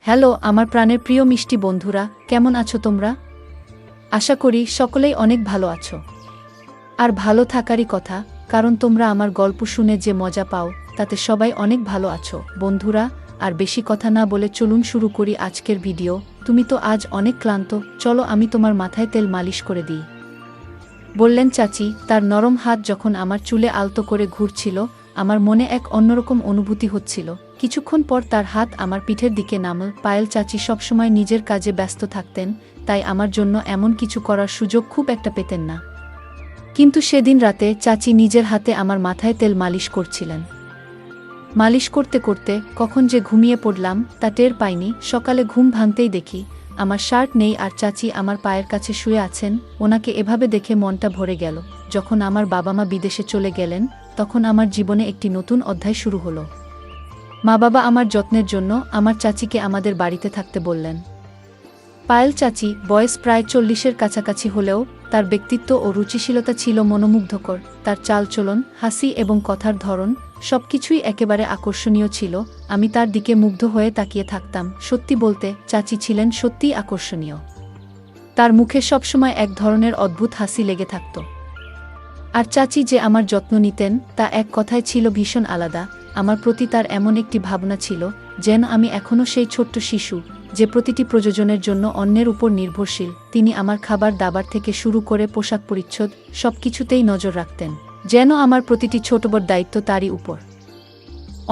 Hello আমার প্রাণের প্রিয় মিষ্টি বন্ধুরা, কেমন আছো তোমরা? আশা করি সকলেই অনেক ভালো আছো। আর ভালো থাকারই কথা, কারণ তোমরা আমার গল্প শুনে যে মজা পাও তাতে সবাই অনেক ভালো আছো। বন্ধুরা, আর বেশি কথা না বলে চলুন শুরু করি আজকের ভিডিও। তুমি তো আজ অনেক ক্লান্ত, চলো আমি তোমার মাথায় তেল মালিশ করে দিই, বললেন চাচি। তার নরম হাত যখন আমার চুলে আলতো করে ঘুরছিল, আমার মনে এক অন্যরকম অনুভূতি হচ্ছিল। কিছুক্ষণ পর তার হাত আমার পিঠের দিকে নামল। পায়েল চাচি সবসময় নিজের কাজে ব্যস্ত থাকতেন, তাই আমার জন্য এমন কিছু করার সুযোগ খুব একটা পেতেন না। কিন্তু সেদিন রাতে চাচি নিজের হাতে আমার মাথায় তেল মালিশ করছিলেন। মালিশ করতে করতে কখন যে ঘুমিয়ে পড়লাম তা টের পাইনি। সকালে ঘুম ভাঙতেই দেখি আমার শার্ট নেই আর চাচি আমার পায়ের কাছে শুয়ে আছেন। ওনাকে এভাবে দেখে মনটা ভরে গেল। যখন আমার বাবা মা বিদেশে চলে গেলেন, তখন আমার জীবনে একটি নতুন অধ্যায় শুরু হলো। মা বাবা আমার যত্নের জন্য আমার চাচিকে আমাদের বাড়িতে থাকতে বললেন। পায়েল চাচি বয়স প্রায় 40-এর কাছাকাছি হলেও তার ব্যক্তিত্ব ও রুচিশীলতা ছিল মনোমুগ্ধকর। তার চালচলন, হাসি এবং কথার ধরন সবকিছুই একেবারে আকর্ষণীয় ছিল। আমি তার দিকে মুগ্ধ হয়ে তাকিয়ে থাকতাম। সত্যি বলতে চাচি ছিলেন সত্যিই আকর্ষণীয়। তার মুখে সবসময় এক ধরনের অদ্ভুত হাসি লেগে থাকত। আর চাচি যে আমার যত্ন নিতেন তা এক কথায় ছিল ভীষণ আলাদা। আমার প্রতি তার এমন একটি ভাবনা ছিল যেন আমি এখনও সেই ছোট্ট শিশু যে প্রতিটি প্রয়োজনের জন্য অন্যের উপর নির্ভরশীল। তিনি আমার খাবার দাবার থেকে শুরু করে পোশাক পরিচ্ছদ সবকিছুতেই নজর রাখতেন, যেন আমার প্রতিটি ছোট বড় দায়িত্ব তারই উপর।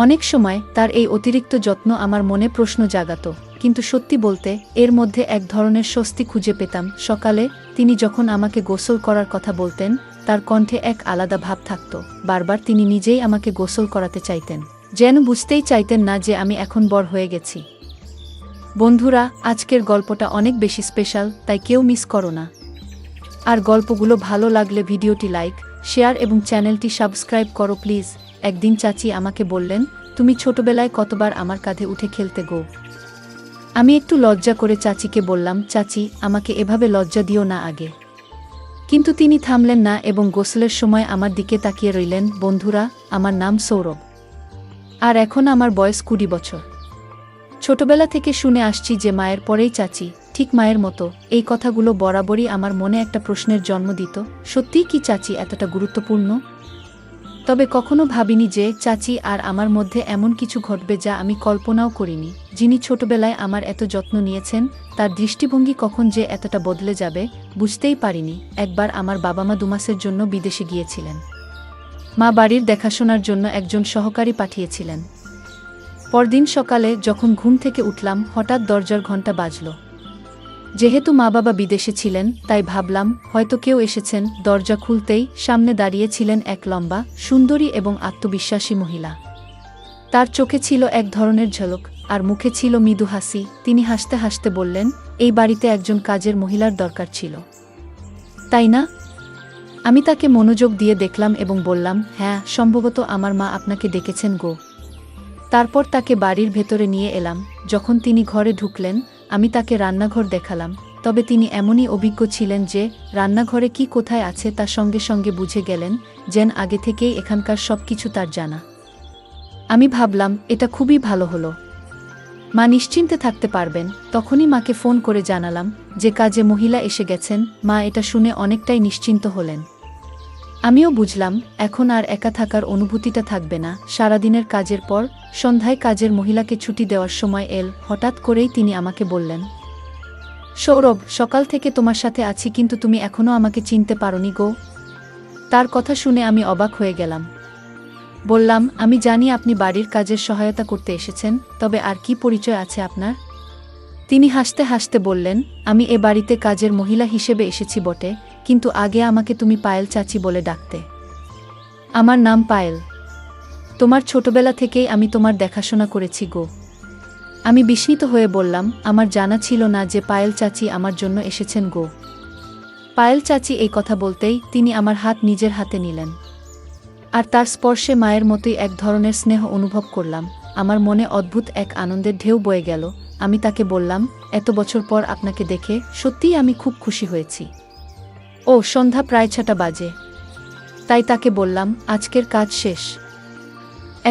অনেক সময় তার এই অতিরিক্ত যত্ন আমার মনে প্রশ্ন জাগাত, কিন্তু সত্যি বলতে এর মধ্যে এক ধরনের স্বস্তি খুঁজে পেতাম। সকালে তিনি যখন আমাকে গোসল করার কথা বলতেন, তার কণ্ঠে এক আলাদা ভাব থাকত। বারবার তিনি নিজেই আমাকে গোসল করাতে চাইতেন, যেন বুঝতেই চাইতেন না যে আমি এখন বড় হয়ে গেছি। বন্ধুরা, আজকের গল্পটা অনেক বেশি স্পেশাল, তাই কেউ মিস করো না। আর গল্পগুলো ভালো লাগলে ভিডিওটি লাইক, শেয়ার এবং চ্যানেলটি সাবস্ক্রাইব করো প্লিজ। একদিন চাচি আমাকে বললেন, তুমি ছোটবেলায় কতবার আমার কাঁধে উঠে খেলতে গো। আমি একটু লজ্জা করে চাচিকে বললাম, চাচি আমাকে এভাবে লজ্জা দিও না আগে। কিন্তু তিনি থামলেন না এবং গোসলের সময় আমার দিকে তাকিয়ে রইলেন। বন্ধুরা, আমার নাম সৌরভ, আর এখন আমার বয়স 20 বছর। ছোটবেলা থেকে শুনে আসছি যে মায়ের পরেই চাচি, ঠিক মায়ের মতো। এই কথাগুলো বরাবরই আমার মনে একটা প্রশ্নের জন্ম দিত, সত্যিই কি চাচি এতটা গুরুত্বপূর্ণ? তবে কখনো ভাবিনি যে চাচি আর আমার মধ্যে এমন কিছু ঘটবে যা আমি কল্পনাও করিনি। যিনি ছোটবেলায় আমার এত যত্ন নিয়েছেন, তার দৃষ্টিভঙ্গি কখন যে এতটা বদলে যাবে বুঝতেই পারিনি। একবার আমার বাবা মা 2 মাসের জন্য বিদেশে গিয়েছিলেন। মা বাড়ির দেখাশোনার জন্য একজন সহকারী পাঠিয়েছিলেন। পরদিন সকালে যখন ঘুম থেকে উঠলাম, হঠাৎ দরজার ঘণ্টা বাজল। যেহেতু মা বাবা বিদেশে ছিলেন, তাই ভাবলাম হয়তো কেউ এসেছেন। দরজা খুলতেই সামনে দাঁড়িয়ে ছিলেন এক লম্বা, সুন্দরী এবং আত্মবিশ্বাসী মহিলা। তার চোখে ছিল এক ধরনের ঝলক আর মুখে ছিল মৃদু হাসি। তিনি হাসতে হাসতে বললেন, এই বাড়িতে একজন কাজের মহিলার দরকার ছিল, তাই না? আমি তাকে মনোযোগ দিয়ে দেখলাম এবং বললাম, হ্যাঁ, সম্ভবত আমার মা আপনাকে ডেকেছেন গো। তারপর তাকে বাড়ির ভেতরে নিয়ে এলাম। যখন তিনি ঘরে ঢুকলেন, আমি তাকে রান্নাঘর দেখালাম। তবে তিনি এমনই অভিজ্ঞ ছিলেন যে রান্নাঘরে কি কোথায় আছে তা সঙ্গে সঙ্গে বুঝে গেলেন, যেন আগে থেকেই এখানকার সবকিছু তার জানা। আমি ভাবলাম এটা খুবই ভালো হলো, মা নিশ্চিন্তে থাকতে পারবেন। তখনই মাকে ফোন করে জানালাম যে কাজে মহিলা এসে গেছেন। মা এটা শুনে অনেকটাই নিশ্চিন্ত হলেন। আমিও বুঝলাম এখন আর একা থাকার অনুভূতিটা থাকবে না। সারাদিনের কাজের পর সন্ধ্যায় কাজের মহিলাকে ছুটি দেওয়ার সময় এল। হঠাৎ করেই তিনি আমাকে বললেন, সৌরভ, সকাল থেকে তোমার সাথে আছি কিন্তু তুমি এখনও আমাকে চিনতে পারোনি গো। তার কথা শুনে আমি অবাক হয়ে গেলাম। বললাম, আমি জানি আপনি বাড়ির কাজের সহায়তা করতে এসেছেন, তবে আর কি পরিচয় আছে আপনার? তিনি হাসতে হাসতে বললেন, আমি এ বাড়িতে কাজের মহিলা হিসেবে এসেছি বটে, কিন্তু আগে আমাকে তুমি পায়েল চাচি বলে ডাকতে। আমার নাম পায়েল। তোমার ছোটবেলা থেকেই আমি তোমার দেখাশোনা করেছি গো। আমি বিস্মিত হয়ে বললাম, আমার জানা ছিল না যে পায়েল চাচি আমার জন্য এসেছেন গো। পায়েল চাচি এই কথা বলতেই তিনি আমার হাত নিজের হাতে নিলেন, আর তার স্পর্শে মায়ের মতোই এক ধরনের স্নেহ অনুভব করলাম। আমার মনে অদ্ভুত এক আনন্দের ঢেউ বয়ে গেল। আমি তাকে বললাম, এত বছর পর আপনাকে দেখে সত্যিই আমি খুব খুশি হয়েছি। ও সন্ধ্যা প্রায় 6টা বাজে। তাই তাকে বললাম, আজকের কাজ শেষ,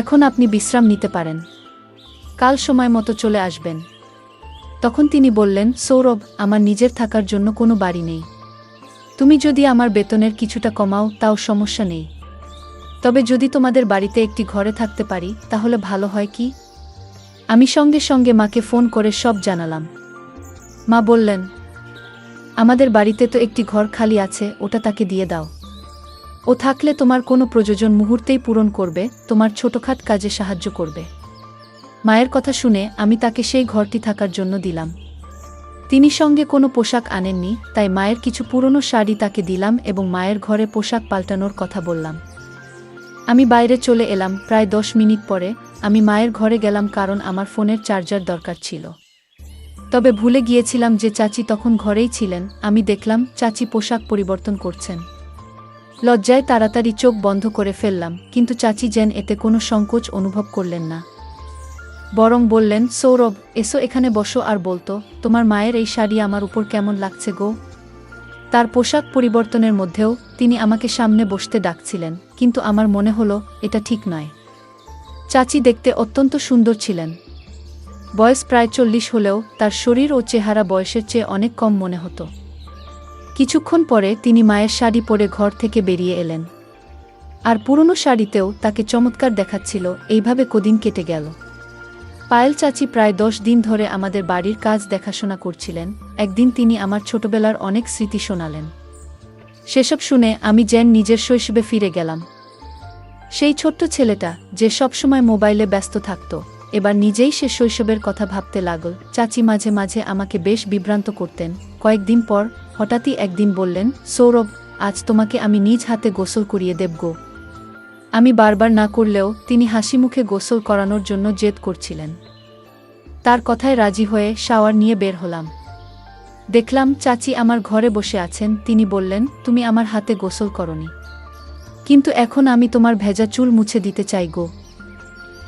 এখন আপনি বিশ্রাম নিতে পারেন, কাল সময় মতো চলে আসবেন। তখন তিনি বললেন, সৌরভ, আমার নিজের থাকার জন্য কোনো বাড়ি নেই। তুমি যদি আমার বেতনের কিছুটা কমাও তাও সমস্যা নেই, তবে যদি তোমাদের বাড়িতে একটি ঘরে থাকতে পারি তাহলে ভালো হয় কি? আমি সঙ্গে সঙ্গে মাকে ফোন করে সব জানালাম। মা বললেন, আমাদের বাড়িতে তো একটি ঘর খালি আছে, ওটা তাকে দিয়ে দাও। ও থাকলে তোমার কোনো প্রয়োজন মুহূর্তেই পূরণ করবে, তোমার ছোটখাট কাজে সাহায্য করবে। মায়ের কথা শুনে আমি তাকে সেই ঘরটি থাকার জন্য দিলাম। তিনি সঙ্গে কোনো পোশাক আনেননি, তাই মায়ের কিছু পুরনো শাড়ি তাকে দিলাম এবং মায়ের ঘরে পোশাক পাল্টানোর কথা বললাম। আমি বাইরে চলে এলাম। প্রায় 10 মিনিট পরে আমি মায়ের ঘরে গেলাম, কারণ আমার ফোনের চার্জার দরকার ছিল। তবে ভুলে গিয়েছিলাম যে চাচি তখন ঘরেই ছিলেন। আমি দেখলাম চাচি পোশাক পরিবর্তন করছেন। লজ্জায় তাড়াতাড়ি চোখ বন্ধ করে ফেললাম, কিন্তু চাচি যেন এতে কোনো সংকোচ অনুভব করলেন না, বরং বললেন, সৌরভ, এসো এখানে বসো আর বলতো, তোমার মায়ের এই শাড়ি আমার উপর কেমন লাগছে গো। তার পোশাক পরিবর্তনের মধ্যেও তিনি আমাকে সামনে বসতে ডাকছিলেন, কিন্তু আমার মনে হলো এটা ঠিক নয়। চাচি দেখতে অত্যন্ত সুন্দর ছিলেন। বয়স প্রায় 40 হলেও তার শরীর ও চেহারা বয়সের চেয়ে অনেক কম মনে হতো। কিছুক্ষণ পরে তিনি মায়ের শাড়ি পরে ঘর থেকে বেরিয়ে এলেন। আর পুরনো শাড়িতেও তাকে চমৎকার দেখাচ্ছিল। এইভাবে কদিন কেটে গেল। পায়েল চাচি প্রায় 10 দিন ধরে আমাদের বাড়ির কাজ দেখাশোনা করছিলেন। একদিন তিনি আমার ছোটবেলার অনেক স্মৃতি শোনালেন। সেসব শুনে আমি যেন নিজের শৈশবে ফিরে গেলাম। সেই ছোট্ট ছেলেটা যে সবসময় মোবাইলে ব্যস্ত থাকত, এবার নিজেই সে শৈশবের কথা ভাবতে লাগল। চাচি মাঝে মাঝে আমাকে বেশ বিভ্রান্ত করতেন। কয়েকদিন পর হঠাৎই একদিন বললেন, সৌরভ, আজ তোমাকে আমি নিজ হাতে গোসল করিয়ে দেব গো। আমি বারবার না করলেও তিনি হাসি মুখে গোসল করানোর জন্য জেদ করছিলেন। তার কথায় রাজি হয়ে শাওয়ার নিয়ে বের হলাম। দেখলাম চাচি আমার ঘরে বসে আছেন। তিনি বললেন, তুমি আমার হাতে গোসল করনি, কিন্তু এখন আমি তোমার ভেজা চুল মুছে দিতে চাই গো।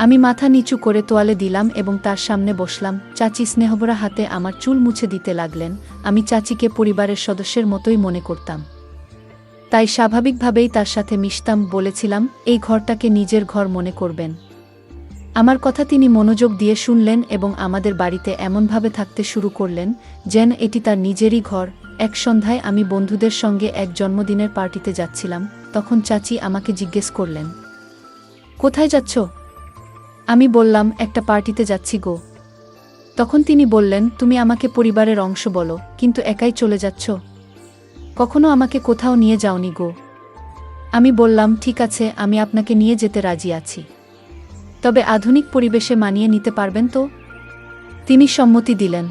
আমি মাথা নিচু করে তোয়ালে দিলাম এবং তার সামনে বসলাম। চাচি স্নেহভরা হাতে আমার চুল মুছে দিতে লাগলেন। আমি চাচিকে পরিবারের সদস্যের মতোই মনে করতাম, তাই স্বাভাবিকভাবেই তার সাথে মিশতাম। বলেছিলাম, এই ঘরটাকে নিজের ঘর মনে করবেন। আমার কথা তিনি মনোযোগ দিয়ে শুনলেন এবং আমাদের বাড়িতে এমনভাবে থাকতে শুরু করলেন যেন এটি তার নিজেরই ঘর। এক সন্ধ্যায় আমি বন্ধুদের সঙ্গে এক জন্মদিনের পার্টিতে যাচ্ছিলাম। তখন চাচি আমাকে জিজ্ঞেস করলেন, কোথায় যাচ্ছ? আমি বললাম, একটা পার্টিতে যাচ্ছি গো। তখন তিনি বললেন, তুমি আমাকে পরিবারের অংশ বলো, কিন্তু একাই চলে যাচ্ছ, কখনো আমাকে কোথাও নিয়ে যাওনি গো। আমি বললাম, ঠিক আছে, আমি আপনাকে নিয়ে যেতে রাজি আছি, তবে আধুনিক পরিবেশে মানিয়ে নিতে পারবেন তো? তিনি সম্মতি দিলেন।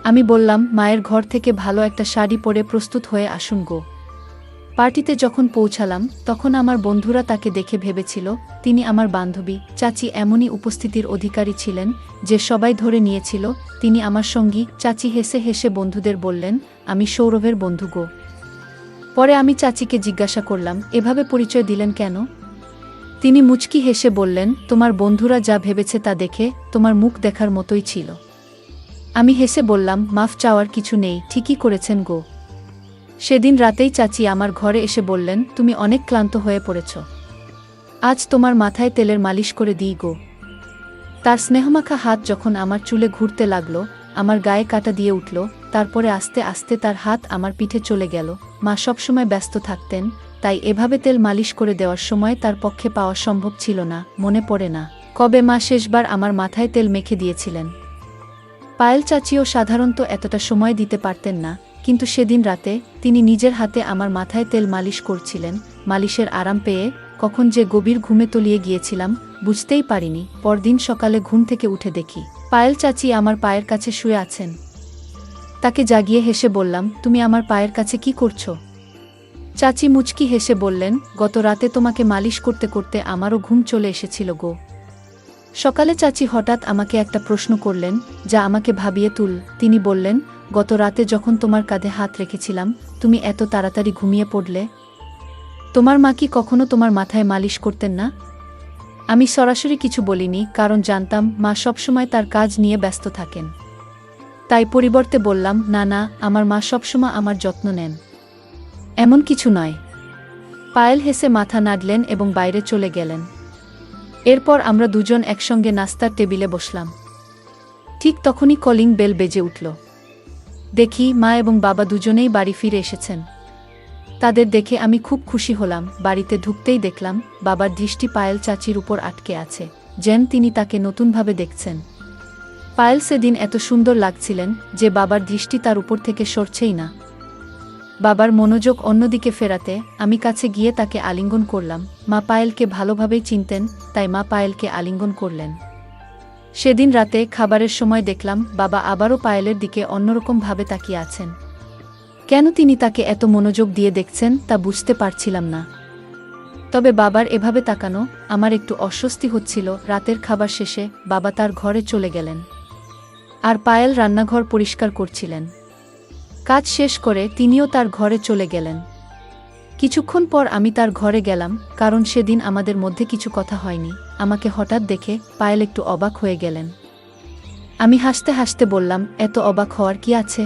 আমি বললাম, মায়ের ঘর থেকে ভালো একটা শাড়ি পরে প্রস্তুত হয়ে আসুন গো। পার্টিতে যখন পৌঁছালাম তখন আমার বন্ধুরা তাকে দেখে ভেবেছিল তিনি আমার বান্ধবী। চাচি এমনই উপস্থিতির অধিকারী ছিলেন যে সবাই ধরে নিয়েছিল তিনি আমার সঙ্গী। চাচি হেসে হেসে বন্ধুদের বললেন, আমি সৌরভের বন্ধু গো। পরে আমি চাচিকে জিজ্ঞাসা করলাম, এভাবে পরিচয় দিলেন কেন? তিনি মুচকি হেসে বললেন, তোমার বন্ধুরা যা ভেবেছে তা দেখে তোমার মুখ দেখার মতোই ছিল। আমি হেসে বললাম, মাফ চাওয়ার কিছু নেই, ঠিকই করেছেন গো। সেদিন রাতেই চাচি আমার ঘরে এসে বললেন, তুমি অনেক ক্লান্ত হয়ে পড়েছ, আজ তোমার মাথায় তেলের মালিশ করে দিই গো। তার স্নেহমাখা হাত যখন আমার চুলে ঘুরতে লাগলো, আমার গায়ে কাটা দিয়ে উঠল। তারপরে আস্তে আস্তে তার হাত আমার পিঠে চলে গেল। মা সবসময় ব্যস্ত থাকতেন, তাই এভাবে তেল মালিশ করে দেওয়ার সময় তার পক্ষে পাওয়া সম্ভব ছিল না। মনে পড়ে না কবে মা শেষবার আমার মাথায় তেল মেখে দিয়েছিলেন। পায়েল চাচিও সাধারণত এতটা সময় দিতে পারতেন না, কিন্তু সেদিন রাতে তিনি নিজের হাতে আমার মাথায় তেল মালিশ করছিলেন। মালিশের আরাম পেয়ে কখন যে গভীর ঘুমে তলিয়ে গিয়েছিলাম বুঝতেই পারিনি। পরদিন সকালে ঘুম থেকে উঠে দেখি পায়েল চাচি আমার পায়ের কাছে শুয়ে আছেন। তাকে জাগিয়ে হেসে বললাম, তুমি আমার পায়ের কাছে কি করছো? চাচি মুচকি হেসে বললেন, গত রাতে তোমাকে মালিশ করতে করতে আমারও ঘুম চলে এসেছিল গো। সকালে চাচি হঠাৎ আমাকে একটা প্রশ্ন করলেন যা আমাকে ভাবিয়ে তুল। তিনি বললেন, গত রাতে যখন তোমার কাঁধে হাত রেখেছিলাম তুমি এত তাড়াতাড়ি ঘুমিয়ে পড়লে, তোমার মা কি কখনো তোমার মাথায় মালিশ করতেন না? আমি সরাসরি কিছু বলিনি, কারণ জানতাম মা সবসময় তার কাজ নিয়ে ব্যস্ত থাকেন। তাই পরিবর্তে বললাম, না না, আমার মা সবসময় আমার যত্ন নেন, এমন কিছু নয়। পায়েল হেসে মাথা নাড়লেন এবং বাইরে চলে গেলেন। এরপর আমরা দুজন একসঙ্গে নাস্তার টেবিলে বসলাম। ঠিক তখনই কলিং বেল বেজে উঠল। দেখি মা এবং বাবা দুজনেই বাড়ি ফিরে এসেছেন। তাদের দেখে আমি খুব খুশি হলাম। বাড়িতে ঢুকতেই দেখলাম বাবার দৃষ্টি পায়েল চাচির উপর আটকে আছে, যেন তিনি তাকে নতুনভাবে দেখছেন। পায়েল সেদিন এত সুন্দর লাগছিলেন যে বাবার দৃষ্টি তার উপর থেকে সরছেই না। বাবার মনোযোগ অন্যদিকে ফেরাতে আমি কাছে গিয়ে তাকে আলিঙ্গন করলাম। মা পায়েলকে ভালোভাবেই চিনতেন, তাই মা পায়েলকে আলিঙ্গন করলেন। সেদিন রাতে খাবারের সময় দেখলাম বাবা আবারও পায়েলের দিকে অন্যরকম ভাবে তাকিয়ে আছেন। কেন তিনি তাকে এত মনোযোগ দিয়ে দেখছেন তা বুঝতে পারছিলাম না। তবে বাবার এভাবে তাকানো আমার একটু অস্বস্তি হচ্ছিল। রাতের খাবার শেষে বাবা তার ঘরে চলে গেলেন, আর পায়েল রান্নাঘর পরিষ্কার করছিলেন। কাজ শেষ করে তিনিও তার ঘরে চলে গেলেন। কিছুক্ষণ পর আমি তার ঘরে গেলাম, কারণ সেদিন আমাদের মধ্যে কিছু কথা হয়নি। আমাকে হঠাৎ দেখে পায়েল একটু অবাক হয়ে গেলেন। আমি হাসতে হাসতে বললাম, এত অবাক হওয়ার কি আছে?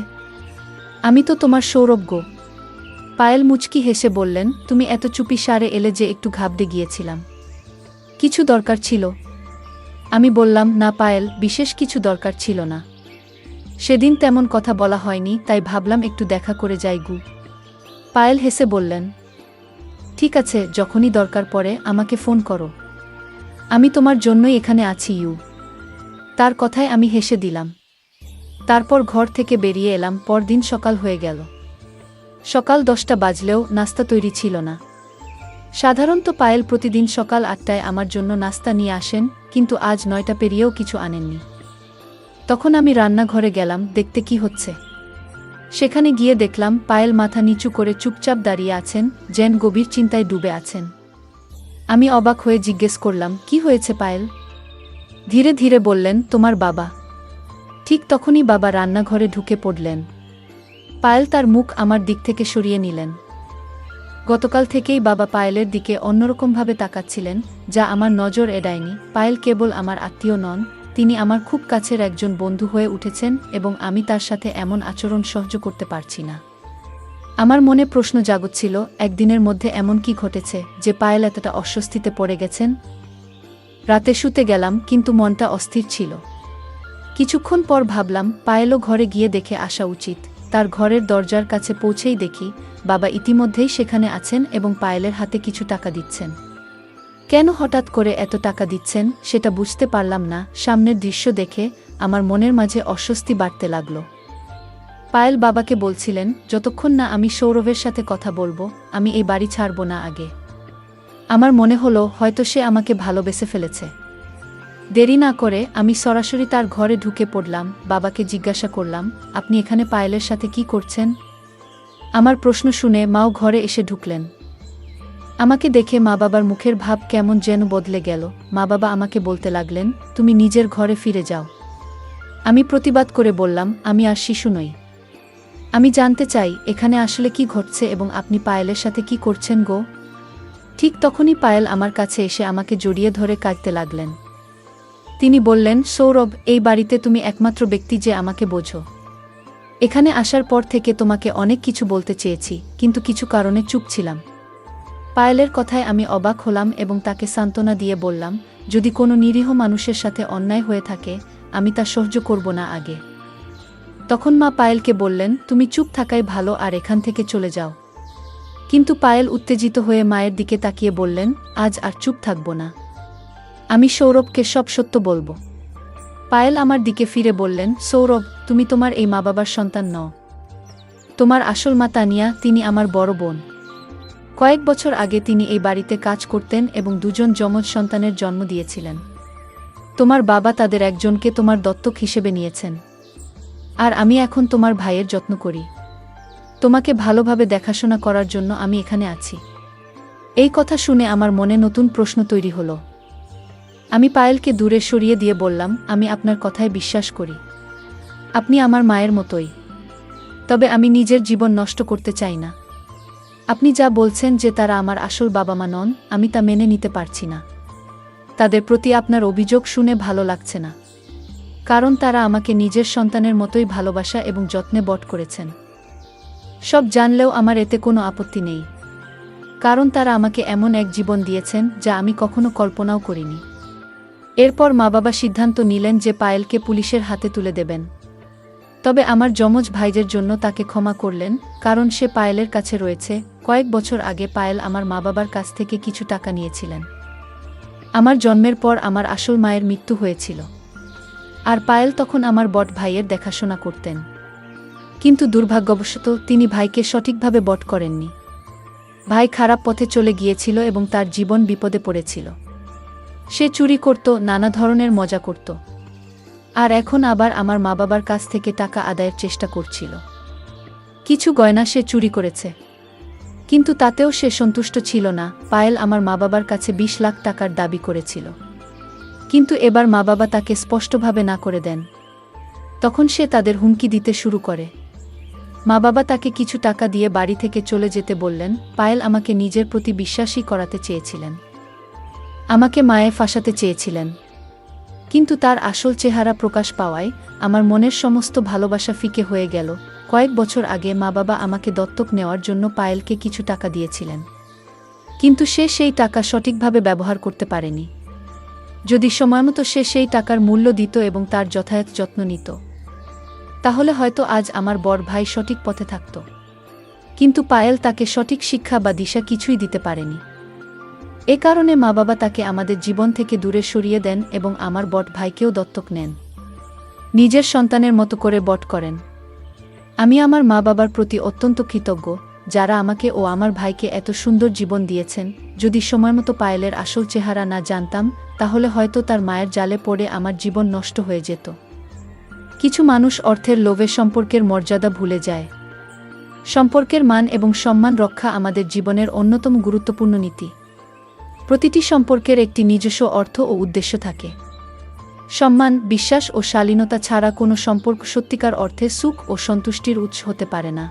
আমি তো তোমার সৌরভ গো। পায়েল মুচকি হেসে বললেন, তুমি এত চুপি সারে এলে যে একটু ঘাবড়ে গিয়েছিলাম। কিছু দরকার ছিল? আমি বললাম, না পায়েল, বিশেষ কিছু দরকার ছিল না। সেদিন তেমন কথা বলা হয়নি, তাই ভাবলাম একটু দেখা করে যাই গু। পায়েল হেসে বললেন, ঠিক আছে, যখনই দরকার পড়ে আমাকে ফোন করো। আমি তোমার জন্যই এখানে আছি ইউ। তার কথায় আমি হেসে দিলাম। তারপর ঘর থেকে বেরিয়ে এলাম। পরদিন সকাল হয়ে গেল। সকাল 10টা বাজলেও নাস্তা তৈরি ছিল না। সাধারণত পায়েল প্রতিদিন সকাল 8টায় আমার জন্য নাস্তা নিয়ে আসেন, কিন্তু আজ 9টা পেরিয়েও কিছু আনেননি। তখন আমি রান্নাঘরে গেলাম দেখতে কি হচ্ছে। সেখানে গিয়ে দেখলাম পায়েল মাথা নিচু করে চুপচাপ দাঁড়িয়ে আছেন, যেন গভীর চিন্তায় ডুবে আছেন। আমি অবাক হয়ে জিজ্ঞেস করলাম, কি হয়েছে পায়েল? ধীরে ধীরে বললেন, তোমার বাবা। ঠিক তখনই বাবা রান্নাঘরে ঢুকে পড়লেন। পায়েল তার মুখ আমার দিক থেকে সরিয়ে নিলেন। গতকাল থেকেই বাবা পায়েলের দিকে অন্যরকমভাবে তাকাচ্ছিলেন, যা আমার নজর এড়ায়নি। পায়েল কেবল আমার আত্মীয় নন, তিনি আমার খুব কাছের একজন বন্ধু হয়ে উঠেছেন, এবং আমি তার সাথে এমন আচরণ সহ্য করতে পারছি না। আমার মনে প্রশ্ন জাগছিল, একদিনের মধ্যে এমন কি ঘটেছে যে পায়েল এতটা অস্বস্তিতে পড়ে গেছেন? রাতে শুতে গেলাম, কিন্তু মনটা অস্থির ছিল। কিছুক্ষণ পর ভাবলাম পায়েলও ঘরে গিয়ে দেখে আসা উচিত। তার ঘরের দরজার কাছে পৌঁছেই দেখি বাবা ইতিমধ্যেই সেখানে আছেন এবং পায়েলের হাতে কিছু টাকা দিচ্ছেন। কেন হঠাৎ করে এত টাকা দিচ্ছেন সেটা বুঝতে পারলাম না। সামনের দৃশ্য দেখে আমার মনের মাঝে অস্বস্তি বাড়তে লাগল। পায়েল বাবাকে বলছিলেন, যতক্ষণ না আমি সৌরভের সাথে কথা বলবো আমি এই বাড়ি ছাড়ব না আগে। আমার মনে হলো হয়তো সে আমাকে ভালোবেসে ফেলেছে। দেরি না করে আমি সরাসরি তার ঘরে ঢুকে পড়লাম। বাবাকে জিজ্ঞাসা করলাম, আপনি এখানে পায়েলের সাথে কি করছেন? আমার প্রশ্ন শুনে মাও ঘরে এসে ঢুকলেন। আমাকে দেখে মা বাবার মুখের ভাব কেমন যেন বদলে গেল। মা বাবা আমাকে বলতে লাগলেন, তুমি নিজের ঘরে ফিরে যাও। আমি প্রতিবাদ করে বললাম, আমি আর শিশু নই। আমি জানতে চাই এখানে আসলে কি ঘটছে এবং আপনি পায়েলের সাথে কি করছেন গো। ঠিক তখনই পায়েল আমার কাছে এসে আমাকে জড়িয়ে ধরে কাঁদতে লাগলেন। তিনি বললেন, সৌরভ, এই বাড়িতে তুমি একমাত্র ব্যক্তি যে আমাকে বোঝো। এখানে আসার পর থেকে তোমাকে অনেক কিছু বলতে চেয়েছি, কিন্তু কিছু কারণে চুপ ছিলাম। পায়েলের কথায় আমি অবাক হলাম এবং তাকে সান্ত্বনা দিয়ে বললাম, যদি কোনো নিরীহ মানুষের সাথে অন্যায় হয়ে থাকে আমি তা সহ্য করব না আগে। তখন মা পায়েলকে বললেন, তুমি চুপ থাকাই ভালো আর এখান থেকে চলে যাও। কিন্তু পায়েল উত্তেজিত হয়ে মায়ের দিকে তাকিয়ে বললেন, আজ আর চুপ থাকব না। আমি সৌরভকে সব সত্য বলবো। পায়েল আমার দিকে ফিরে বললেন, সৌরভ, তুমি তোমার এই মা বাবার সন্তান নও। তোমার আসল মা তানিয়া, তিনি আমার বড় বোন। কয়েক বছর আগে তিনি এই বাড়িতে কাজ করতেন এবং দুজন যমজ সন্তানের জন্ম দিয়েছিলেন। তোমার বাবা তাদের একজনকে তোমার দত্তক হিসেবে নিয়েছেন, আর আমি এখন তোমার ভাইয়ের যত্ন করি। তোমাকে ভালোভাবে দেখাশোনা করার জন্য আমি এখানে আছি। এই কথা শুনে আমার মনে নতুন প্রশ্ন তৈরি হলো। আমি পায়েলকে দূরে সরিয়ে দিয়ে বললাম, আমি আপনার কথায় বিশ্বাস করি। আপনি আমার মায়ের মতোই। তবে আমি নিজের জীবন নষ্ট করতে চাই না। আপনি যা বলছেন যে তারা আমার আসল বাবা মা নন, আমি তা মেনে নিতে পারছি না। তাদের প্রতি আপনার অভিযোগ শুনে ভালো লাগছে না, কারণ তারা আমাকে নিজের সন্তানের মতোই ভালোবাসা এবং যত্নে বড় করেছেন। সব জানলেও আমার এতে কোনো আপত্তি নেই, কারণ তারা আমাকে এমন এক জীবন দিয়েছেন যা আমি কখনো কল্পনাও করিনি। এরপর মা বাবা সিদ্ধান্ত নিলেন যে পায়েলকে পুলিশের হাতে তুলে দেবেন। তবে আমার যমজ ভাইদের জন্য তাকে ক্ষমা করলেন, কারণ সে পায়েলের কাছে রয়েছে। কয়েক বছর আগে পায়েল আমার মা বাবার কাছ থেকে কিছু টাকা নিয়েছিলেন। আমার জন্মের পর আমার আসল মায়ের মৃত্যু হয়েছিল, আর পায়েল তখন আমার বট ভাইয়ের দেখাশোনা করতেন। কিন্তু দুর্ভাগ্যবশত তিনি ভাইকে সঠিকভাবে বট করেননি। ভাই খারাপ পথে চলে গিয়েছিল এবং তার জীবন বিপদে পড়েছিল। সে চুরি করত, নানা ধরনের মজা করত, আর এখন আবার আমার মা বাবার কাছ থেকে টাকা আদায়ের চেষ্টা করছিল। কিছু গয়না সে চুরি করেছে, কিন্তু তাতেও সে সন্তুষ্ট ছিল না। পায়েল আমার মা বাবার কাছে 20 লাখ টাকার দাবি করেছিল, কিন্তু এবার মা বাবা তাকে স্পষ্টভাবে না করে দেন। তখন সে তাদের হুমকি দিতে শুরু করে। মা বাবা তাকে কিছু টাকা দিয়ে বাড়ি থেকে চলে যেতে বললেন। পায়েল আমাকে নিজের প্রতি বিশ্বাসী করাতে চেয়েছিলেন, আমাকে মায়ে ফাঁসাতে চেয়েছিলেন, কিন্তু তার আসল চেহারা প্রকাশ পাওয়ায় আমার মনের সমস্ত ভালোবাসা ফিকে হয়ে গেল। কয়েক বছর আগে মা বাবা আমাকে দত্তক নেওয়ার জন্য পায়েলকে কিছু টাকা দিয়েছিলেন, কিন্তু সে সেই টাকা সঠিকভাবে ব্যবহার করতে পারেনি। যদি সময়মতো সে সেই টাকার মূল্য দিত এবং তার যথাযথ যত্ন নিত, তাহলে হয়তো আজ আমার বড় ভাই সঠিক পথে থাকত। কিন্তু পায়েল তাকে সঠিক শিক্ষা বা দিশা কিছুই দিতে পারেনি। এ কারণে মা বাবা তাকে আমাদের জীবন থেকে দূরে সরিয়ে দেন এবং আমার বট ভাইকেও দত্তক নেন, নিজের সন্তানের মতো করে বট করেন। আমি আমার মা বাবার প্রতি অত্যন্ত কৃতজ্ঞ, যারা আমাকে ও আমার ভাইকে এত সুন্দর জীবন দিয়েছেন। যদি সময়মতো পায়েলের আসল চেহারা না জানতাম, তাহলে হয়তো তার মায়ের জালে পড়ে আমার জীবন নষ্ট হয়ে যেত। কিছু মানুষ অর্থের লোভে সম্পর্কের মর্যাদা ভুলে যায়। সম্পর্কের মান এবং সম্মান রক্ষা আমাদের জীবনের অন্যতম গুরুত্বপূর্ণ নীতি। প্রতিটি সম্পর্কের একটি নিজস্ব অর্থ ও উদ্দেশ্য থাকে। সম্মান, বিশ্বাস ও শালীনতা ছাড়া কোনো সম্পর্ক সত্যিকার অর্থে সুখ ও সন্তুষ্টির উৎস হতে পারে না।